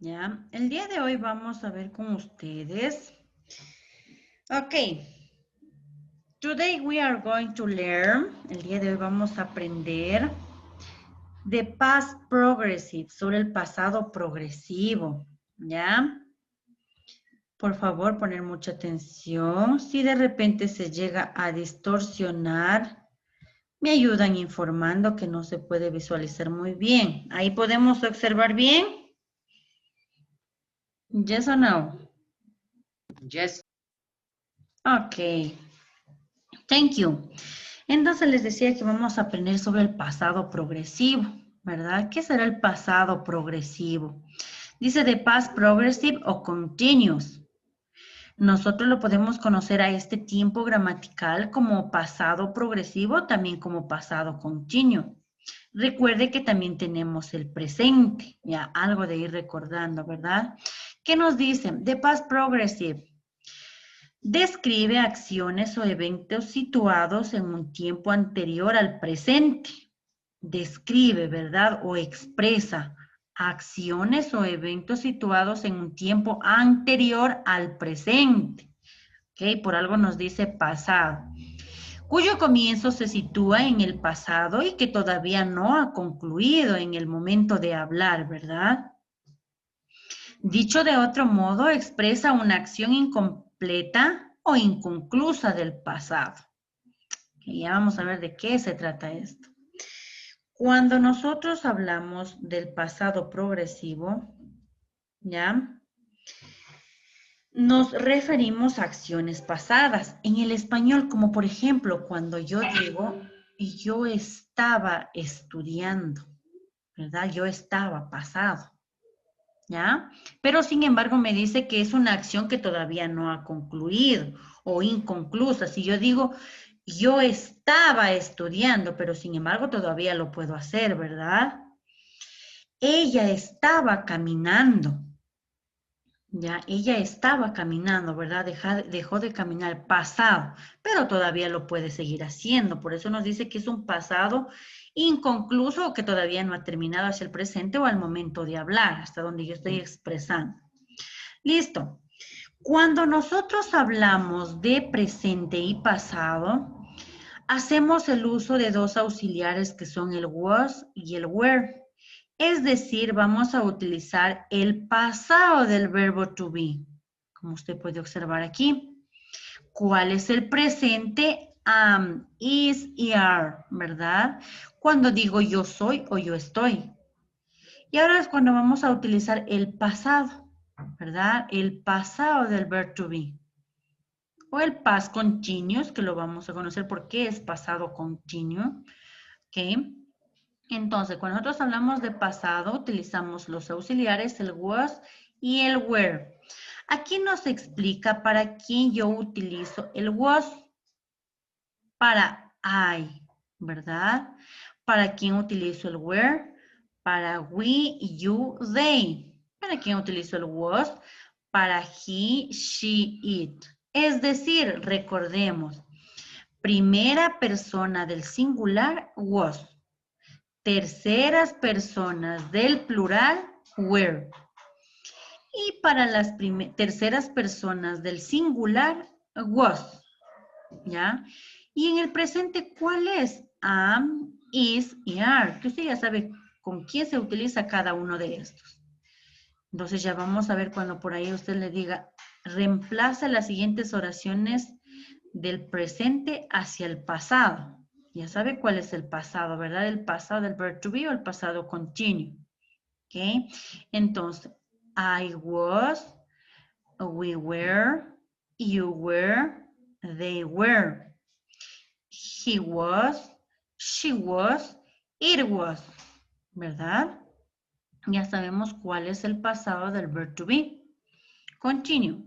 ¿Ya? El día de hoy vamos a ver con ustedes. Ok. Today we are going to learn. El día de hoy vamos a aprender the past progressive, sobre el pasado progresivo. ¿Ya? Por favor, poner mucha atención. Si de repente se llega a distorsionar, me ayudan informando que no se puede visualizar muy bien. Ahí podemos observar bien. Yes or no? Yes. Ok. Thank you. Entonces les decía que vamos a aprender sobre el pasado progresivo, ¿verdad? ¿Qué será el pasado progresivo? Dice de past progressive o continuous. Nosotros lo podemos conocer a este tiempo gramatical como pasado progresivo, también como pasado continuo. Recuerde que también tenemos el presente, ya algo de ir recordando, ¿verdad? ¿Qué nos dicen? De past progressive. Describe acciones o eventos situados en un tiempo anterior al presente. Describe, ¿verdad? O expresa acciones o eventos situados en un tiempo anterior al presente. ¿Ok? Por algo nos dice pasado. Cuyo comienzo se sitúa en el pasado y que todavía no ha concluido en el momento de hablar, ¿verdad? Dicho de otro modo, expresa una acción incompleta o inconclusa del pasado. Y ya vamos a ver de qué se trata esto. Cuando nosotros hablamos del pasado progresivo, ¿ya? Nos referimos a acciones pasadas. En el español, como por ejemplo, cuando yo digo, yo estaba estudiando, ¿verdad? Yo estaba pasado. ¿Ya? Pero sin embargo me dice que es una acción que todavía no ha concluido o inconclusa. Si yo digo, yo estaba estudiando, pero sin embargo todavía lo puedo hacer, ¿verdad? Ella estaba caminando, ¿ya? Ella estaba caminando, ¿verdad? Dejó de caminar pasado, pero todavía lo puede seguir haciendo. Por eso nos dice que es un pasado inconcluso o que todavía no ha terminado hacia el presente o al momento de hablar, hasta donde yo estoy expresando. Listo. Cuando nosotros hablamos de presente y pasado, hacemos el uso de dos auxiliares que son el was y el were. Es decir, vamos a utilizar el pasado del verbo to be, como usted puede observar aquí. ¿Cuál es el presente? Am, is y are, ¿verdad? Cuando digo yo soy o yo estoy. Y ahora es cuando vamos a utilizar el pasado, ¿verdad? El pasado del verbo to be. O el past continuous, que lo vamos a conocer porque es pasado continuo. ¿Ok? Entonces, cuando nosotros hablamos de pasado, utilizamos los auxiliares, el was y el were. Aquí nos explica para quién yo utilizo el was. Para I, ¿verdad? ¿Para quién utilizo el were? Para we, you, they. ¿Para quién utilizo el was? Para he, she, it. Es decir, recordemos, primera persona del singular, was. Terceras personas del plural, were. Y para las terceras personas del singular, was. ¿Ya? Y en el presente, ¿cuál es? Am, is y are. Que usted ya sabe con quién se utiliza cada uno de estos. Entonces ya vamos a ver cuando por ahí usted le diga, reemplaza las siguientes oraciones del presente hacia el pasado. Ya sabe cuál es el pasado, ¿verdad? El pasado del verbo to be o el pasado continuo. ¿Ok? Entonces, I was, we were, you were, they were. He was, she was, it was. ¿Verdad? Ya sabemos cuál es el pasado del verbo to be. Continue.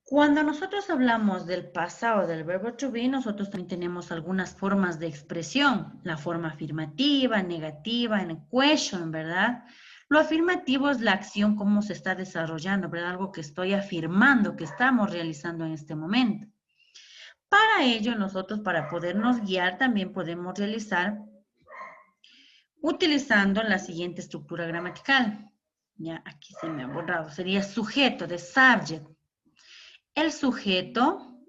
Cuando nosotros hablamos del pasado del verbo to be, nosotros también tenemos algunas formas de expresión. La forma afirmativa, negativa, en question, ¿verdad? Lo afirmativo es la acción, cómo se está desarrollando, ¿verdad? Algo que estoy afirmando, que estamos realizando en este momento. Para ello, nosotros, para podernos guiar, también podemos realizar utilizando la siguiente estructura gramatical. Ya, aquí se me ha borrado. Sería sujeto, de subject. El sujeto,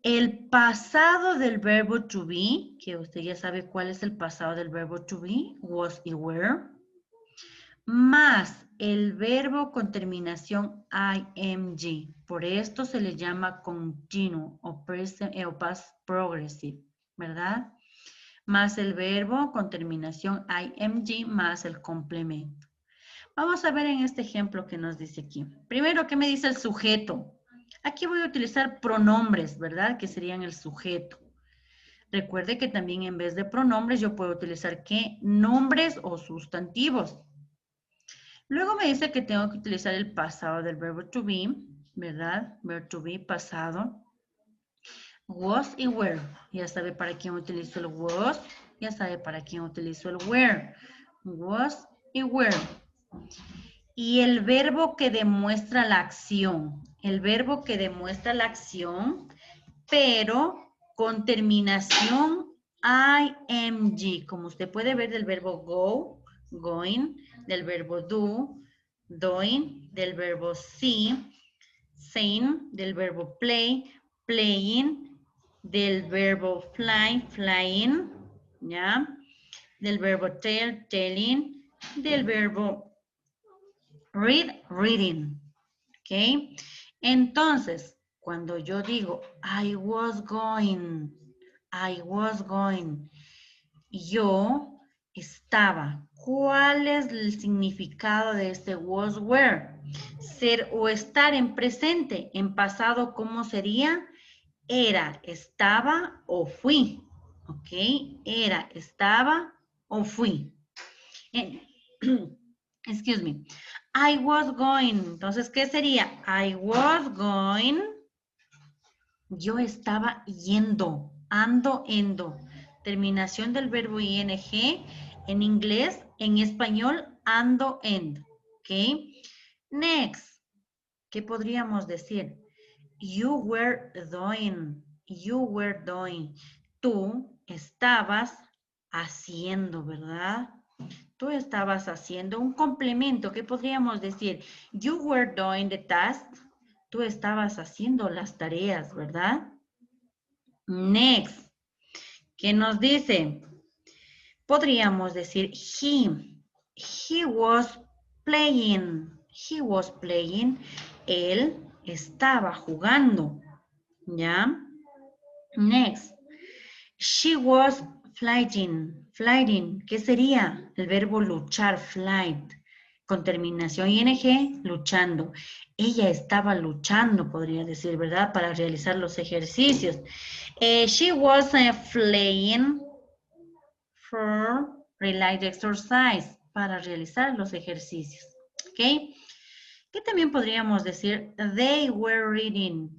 el pasado del verbo to be, que usted ya sabe cuál es el pasado del verbo to be, was y were, más el verbo con terminación ing. Por esto se le llama continuo o past progressive, ¿verdad? Más el verbo con terminación ing más el complemento. Vamos a ver en este ejemplo que nos dice aquí. Primero, ¿qué me dice el sujeto? Aquí voy a utilizar pronombres, ¿verdad? Que serían el sujeto. Recuerde que también en vez de pronombres yo puedo utilizar ¿qué? Nombres o sustantivos. Luego me dice que tengo que utilizar el pasado del verbo to be, ¿verdad? Verbo to be, pasado. Was y were. Ya sabe para quién utilizo el was, ya sabe para quién utilizo el were. Was y were. Y el verbo que demuestra la acción. El verbo que demuestra la acción, pero con terminación ing. Como usted puede ver del verbo go, going, del verbo do, doing, del verbo see, seeing, del verbo play, playing, del verbo fly, flying, ¿ya? Del verbo tell, telling, del verbo read, reading, ¿ok? Entonces, cuando yo digo, I was going, yo estaba. ¿Cuál es el significado de este was, were? Ser o estar en presente. En pasado, ¿cómo sería? Era, estaba o fui. ¿Ok? Era, estaba o fui. Excuse me. I was going. Entonces, ¿qué sería? I was going. Yo estaba yendo. Ando, endo. Terminación del verbo ing en inglés, en español, ando, endo. ¿Ok? Next. ¿Qué podríamos decir? You were doing. You were doing. Tú estabas haciendo, ¿verdad? Tú estabas haciendo un complemento. ¿Qué podríamos decir? You were doing the task. Tú estabas haciendo las tareas, ¿verdad? Next. ¿Qué nos dice? Podríamos decir he was playing. He was playing. Él estaba jugando. ¿Ya? Next. She was flying. Flying. ¿Qué sería? El verbo luchar, flight. Con terminación ing, luchando. Ella estaba luchando, podría decir, ¿verdad? Para realizar los ejercicios. She was flying for relay exercise. Para realizar los ejercicios. ¿Ok? ¿Qué también podríamos decir? They were reading.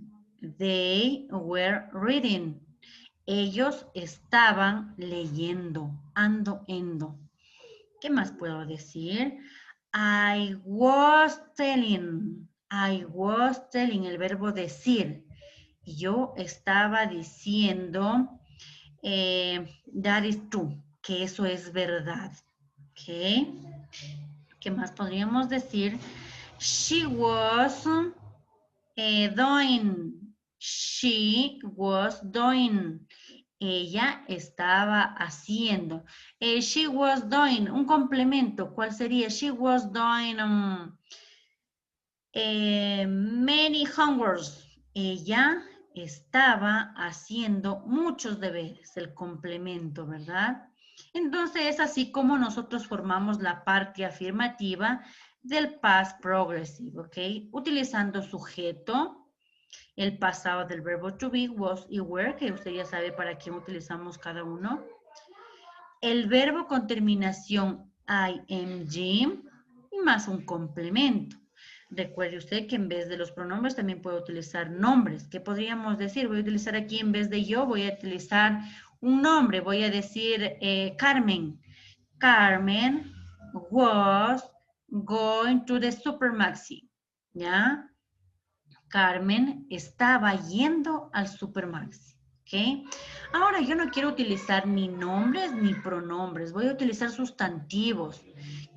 They were reading. Ellos estaban leyendo. Ando, endo. ¿Qué más puedo decir? I was telling. I was telling, el verbo decir. Yo estaba diciendo, that is true, que eso es verdad. ¿Ok? ¿Qué más podríamos decir? She was doing. She was doing. Ella estaba haciendo. She was doing. Un complemento. ¿Cuál sería? She was doing many homeworks. Ella estaba haciendo muchos deberes. El complemento, ¿verdad? Entonces es así como nosotros formamos la parte afirmativa del past progressive, ¿ok? Utilizando sujeto, el pasado del verbo to be, was y were, que usted ya sabe para quién utilizamos cada uno. El verbo con terminación ing y más un complemento. Recuerde usted que en vez de los pronombres también puede utilizar nombres. ¿Qué podríamos decir? Voy a utilizar aquí en vez de yo, voy a utilizar un nombre. Voy a decir Carmen. Carmen was going to the Supermaxi. ¿Ya? Carmen estaba yendo al Supermaxi. ¿Ok? Ahora yo no quiero utilizar ni nombres ni pronombres. Voy a utilizar sustantivos.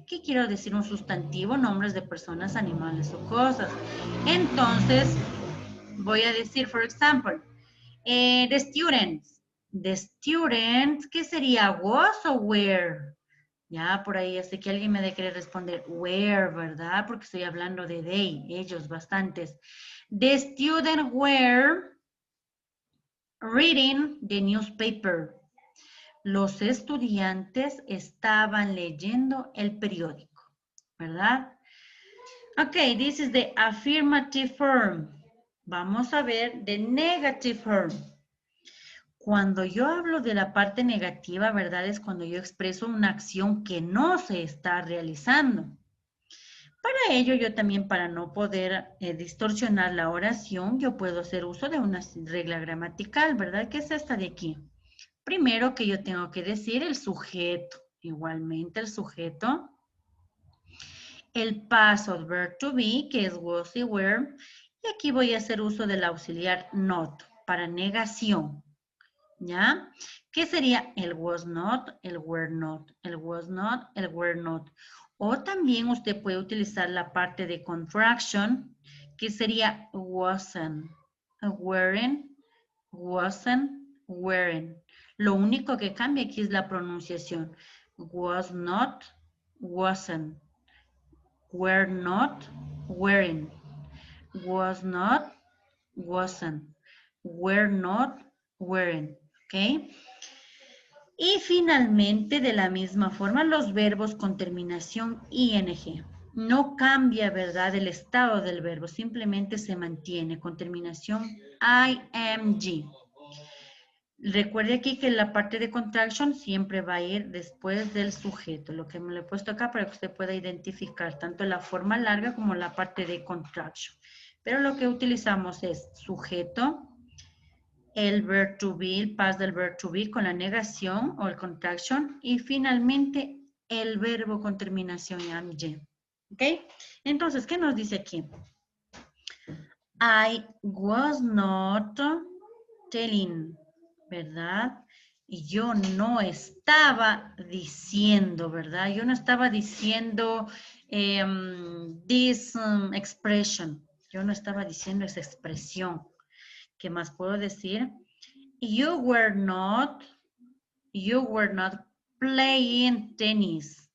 ¿Qué quiero decir un sustantivo? Nombres de personas, animales o cosas. Entonces, voy a decir, for example, the students. The students, ¿qué sería? Was o were? Ya, por ahí, sé que alguien me debe querer responder were, ¿verdad? Porque estoy hablando de they, ellos, bastantes. The students were reading the newspaper. Los estudiantes estaban leyendo el periódico, ¿verdad? Ok, this is the affirmative form. Vamos a ver the negative form. Cuando yo hablo de la parte negativa, ¿verdad? Es cuando yo expreso una acción que no se está realizando. Para ello, yo también, para no poder distorsionar la oración, yo puedo hacer uso de una regla gramatical, ¿verdad? Que es esta de aquí. Primero que yo tengo que decir el sujeto. Igualmente el sujeto. El past verb to be, que es was y were. Y aquí voy a hacer uso del auxiliar not, para negación. ¿Ya? ¿Qué sería el was not, el were not, el was not, el were not? O también usted puede utilizar la parte de contraction, que sería wasn't, weren't, wasn't, weren't. Lo único que cambia aquí es la pronunciación. Was not, wasn't. Were not, weren't. Was not, wasn't. Were not, weren't. ¿Ok? Y finalmente, de la misma forma, los verbos con terminación ing. No cambia, ¿verdad?, el estado del verbo, simplemente se mantiene con terminación ing. Recuerde aquí que la parte de contraction siempre va a ir después del sujeto, lo que me lo he puesto acá para que usted pueda identificar tanto la forma larga como la parte de contraction. Pero lo que utilizamos es sujeto, el verb to be, el past del verb to be con la negación o el contraction y finalmente el verbo con terminación ing. ¿Ok? Entonces, ¿qué nos dice aquí? I was not telling, ¿verdad? Y yo no estaba diciendo, ¿verdad? Yo no estaba diciendo this expression. Yo no estaba diciendo esa expresión. ¿Qué más puedo decir? You were not playing tennis.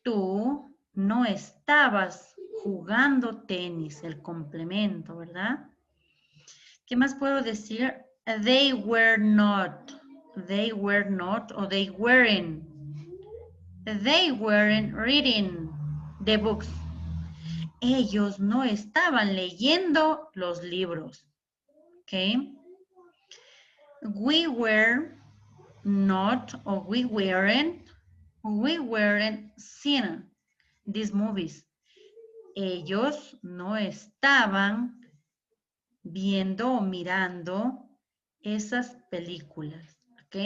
Tú no estabas jugando tenis, el complemento, ¿verdad? ¿Qué más puedo decir? They were not o they weren't. They weren't reading the books. Ellos no estaban leyendo los libros. ¿Ok? We were not or we weren't seeing these movies. Ellos no estaban viendo o mirando esas películas, ¿ok?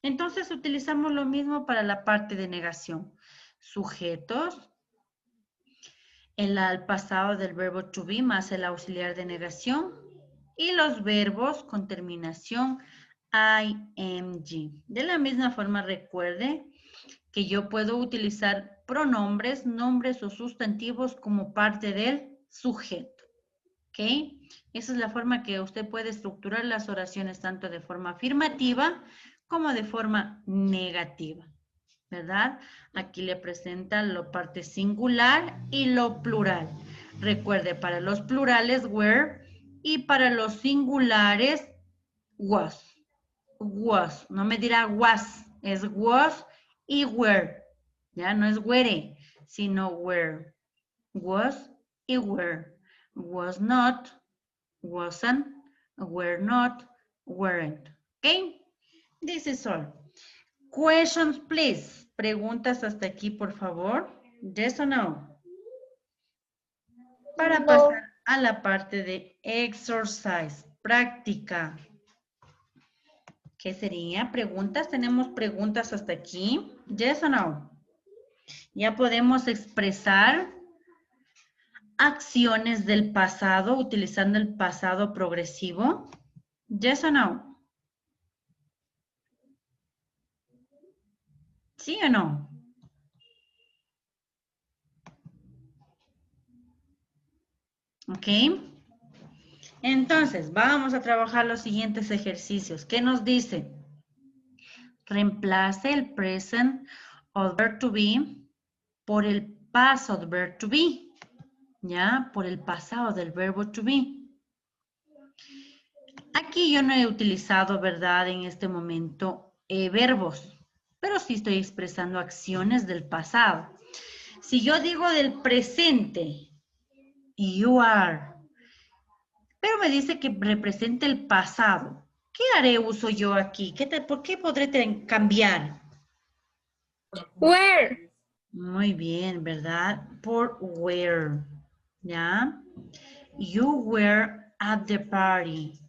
Entonces utilizamos lo mismo para la parte de negación. Sujetos, el al pasado del verbo to be más el auxiliar de negación y los verbos con terminación ing. De la misma forma, recuerde que yo puedo utilizar pronombres, nombres o sustantivos como parte del sujeto. ¿Ok? Esa es la forma que usted puede estructurar las oraciones tanto de forma afirmativa como de forma negativa. ¿Verdad? Aquí le presenta la parte singular y lo plural. Recuerde, para los plurales, were, y para los singulares, was. Was, no me dirá was, es was y were. Ya no es were, sino were. Was y were. Was not, wasn't, were not, weren't. Okay? This is all. Questions, please. Preguntas hasta aquí, por favor. Yes or no? Para No. pasar a la parte de exercise, práctica. ¿Qué sería? Preguntas. ¿Tenemos preguntas hasta aquí? Yes or no? Ya podemos expresar acciones del pasado utilizando el pasado progresivo. Yes or no? ¿Sí o no? ¿Ok? Entonces, vamos a trabajar los siguientes ejercicios. ¿Qué nos dice? Reemplace el present of verb to be por el past of verb to be. ¿Ya? Por el pasado del verbo to be. Aquí yo no he utilizado, ¿verdad? En este momento verbos, pero sí estoy expresando acciones del pasado. Si yo digo del presente, you are, pero me dice que representa el pasado. ¿Qué haré uso yo aquí? ¿Por qué podré cambiar? Where? Muy bien, ¿verdad? Por where, ¿ya? You were at the party.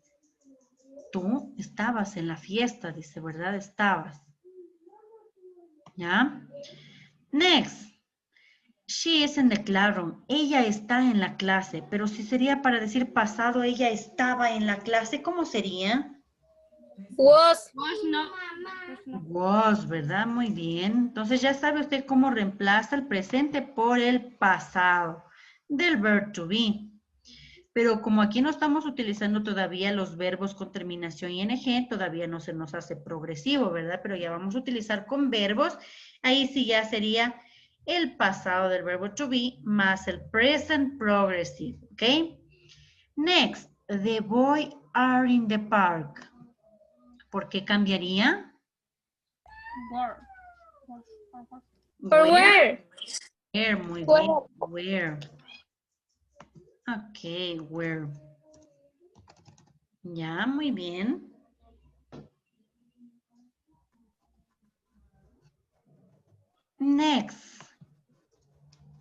Tú estabas en la fiesta, dice, ¿verdad? Estabas. ¿Ya? Next. She is in the classroom. Ella está en la clase, pero si sería para decir pasado, ella estaba en la clase, ¿cómo sería? Was. Was, ¿verdad? Muy bien. Entonces ya sabe usted cómo reemplaza el presente por el pasado del verb to be. Pero como aquí no estamos utilizando todavía los verbos con terminación ing, todavía no se nos hace progresivo, ¿verdad? Pero ya vamos a utilizar con verbos. Ahí sí ya sería el pasado del verbo to be más el present progressive, ¿ok? Next, the boys are in the park. ¿Por qué cambiaría? For where? Where, muy bien. Where. Ok, where. Ya, muy bien. Next.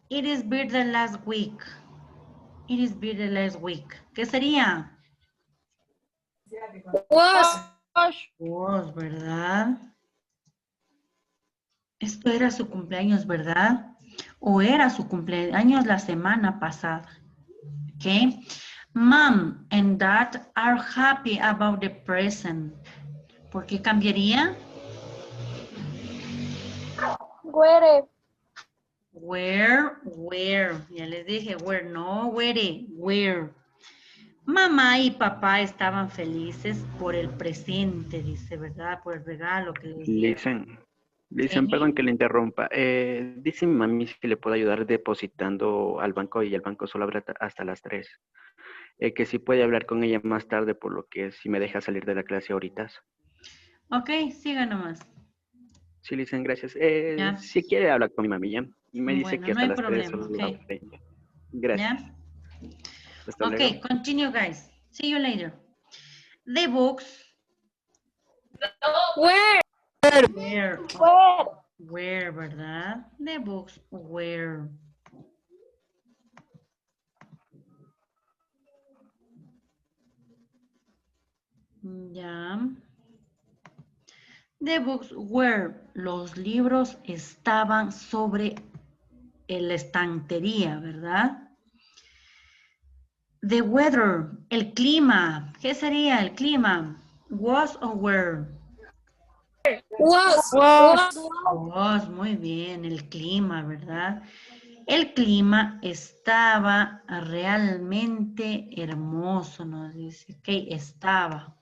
It is birthday last week. It is birthday last week. ¿Qué sería? Was. Was, ¿verdad? Esto era su cumpleaños, ¿verdad? O era su cumpleaños la semana pasada. ¿Ok? Mom and Dad are happy about the present. ¿Por qué cambiaría? Where? Where. Ya les dije, where, no, where. Mamá y papá estaban felices por el presente, dice, ¿verdad? Por el regalo que les dieron. Listen, perdón que le interrumpa. Dice mi mami que le puedo ayudar depositando al banco y el banco solo abre hasta las 3. Que si puede hablar con ella más tarde, por lo que si me deja salir de la clase ahorita. Ok, siga nomás. Sí, Listen, gracias. Ya. Si quiere hablar con mi mami ya. Me dice Bueno, que no hasta hay las 3 problema, solo ok. abre ella. Gracias. ¿Ya? Hasta luego. Ok, continue, guys. See you later. The books. Where? Where, ¿verdad? The books were. Ya. The books were. Los libros estaban sobre la estantería, ¿verdad? The weather, el clima. ¿Qué sería el clima? Was or were? Was, muy bien, el clima, ¿verdad? El clima estaba realmente hermoso, nos dice. Ok, estaba.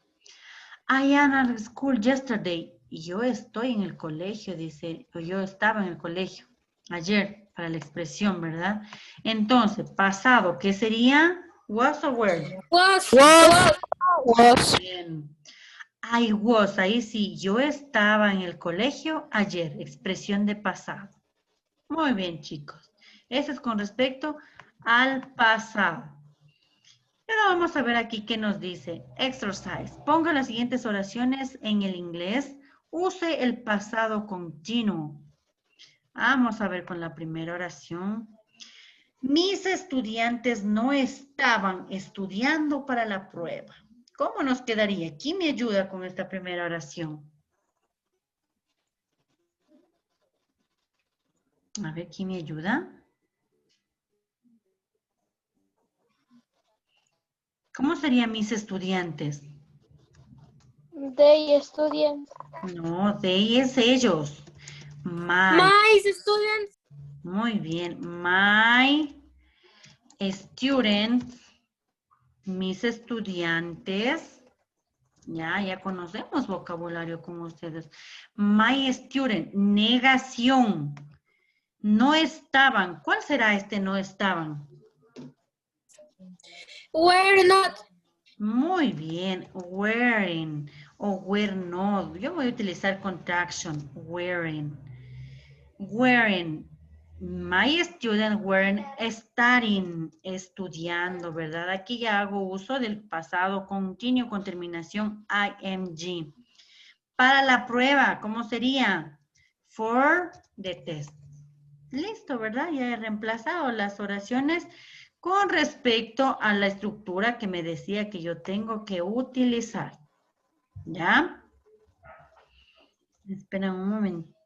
I am at school yesterday. Yo estoy en el colegio, dice. O yo estaba en el colegio ayer, para la expresión, ¿verdad? Entonces, pasado, ¿qué sería? Was or were? Was. Bien. I was, ahí sí, yo estaba en el colegio ayer, expresión de pasado. Muy bien, chicos. Eso es con respecto al pasado. Ahora vamos a ver aquí qué nos dice. Exercise. Ponga las siguientes oraciones en el inglés. Use el pasado continuo. Vamos a ver con la primera oración. Mis estudiantes no estaban estudiando para la prueba. ¿Cómo nos quedaría? ¿Quién me ayuda con esta primera oración? A ver, ¿quién me ayuda? ¿Cómo serían mis estudiantes? They students. No, they es ellos. My. My students. Muy bien. My students Mis estudiantes, ya conocemos vocabulario con ustedes. My student, negación. No estaban. ¿Cuál será este no estaban? Were not. Muy bien. Wearing o were not. Yo voy a utilizar contraction. Wearing. Wearing. My students weren't studying, estudiando, ¿verdad? Aquí ya hago uso del pasado continuo con terminación ing. Para la prueba, ¿cómo sería? For the test. Listo, ¿verdad? Ya he reemplazado las oraciones con respecto a la estructura que me decía que yo tengo que utilizar. ¿Ya? Espera un momento.